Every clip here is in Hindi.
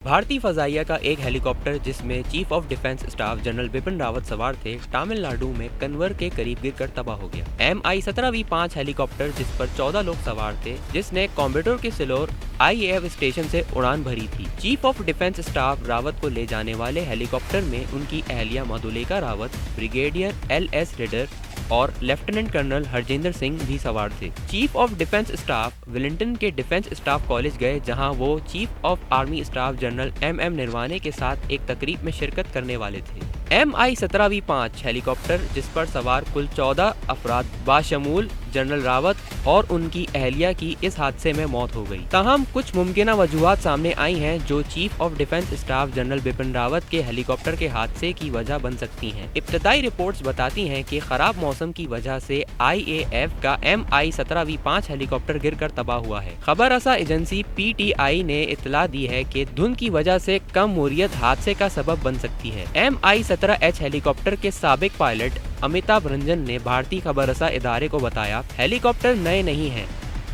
भारतीय फजाइया का एक हेलीकॉप्टर जिसमें chief of defence staff general Bipin Rawat सवार थे, तमिलनाडु में कन्वर के करीब गिरकर तबाह हो गया। MI-17V5 हेलीकॉप्टर जिस पर 14 लोग सवार थे, जिसने कोयम्बटूर के सिलोर IAF स्टेशन से उड़ान भरी थी। Chief of defence staff Rawat को ले जाने वाले हेलीकॉप्टर में उनकी अहलिया मधुलिका रावत, ब्रिगेडियर LS रेडर और लेफ्टिनेंट कर्नल हरजिंदर सिंह भी सवार थे। Chief of defence staff Wellington के डिफेंस स्टाफ कॉलेज गए, जहां वो chief of army staff general MM Naravane के साथ एक तकरीब में शिरकत करने वाले थे। MI-17V5 हेलीकॉप्टर जिस पर सवार कुल 14 अफराद बाशमूल जनरल रावत और उनकी अहलिया की इस हादसे में मौत हो गई। ताहम कुछ मुमकिन वजूहात सामने आई हैं जो chief of defence staff general Bipin Rawat के हेलीकॉप्टर के हादसे की वजह बन सकती हैं। इब्तदाई रिपोर्ट्स बताती हैं कि खराब मौसम की वजह से IAF का MI-17V5 हेलीकॉप्टर गिरकर तबाह हुआ है। खबर रसा एजेंसी PTI ने इतला दी है कि धुंध की वजह से कम मोरियत हादसे का सबब बन सकती है। MI-17H हेलीकॉप्टर के साबिक पायलट अमिताभ रंजन ने भारतीय खबर रसा इदारे को बताया, हेलीकॉप्टर नए नहीं हैं।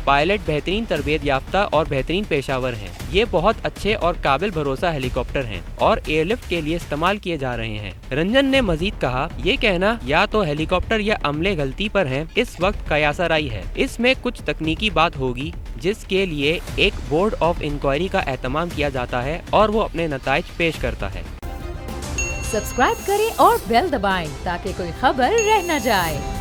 पायलट बेहतरीन तरबियत याफ्ता और बेहतरीन पेशावर हैं। ये बहुत अच्छे और काबिल भरोसा हेलीकॉप्टर हैं और एयरलिफ्ट के लिए इस्तेमाल किए जा रहे हैं। रंजन ने मजीद कहा, ये कहना या तो हेलीकॉप्टर या अमले गलती पर हैं, इस वक्त कयासराई है। इसमें कुछ तकनीकी बात होगी जिसके लिए एक बोर्ड ऑफ इंक्वायरी का एहतमाम किया जाता है और वो अपने नताइज पेश करता है। सब्सक्राइब करें और बेल दबाएं ताकि कोई खबर रह न जाए।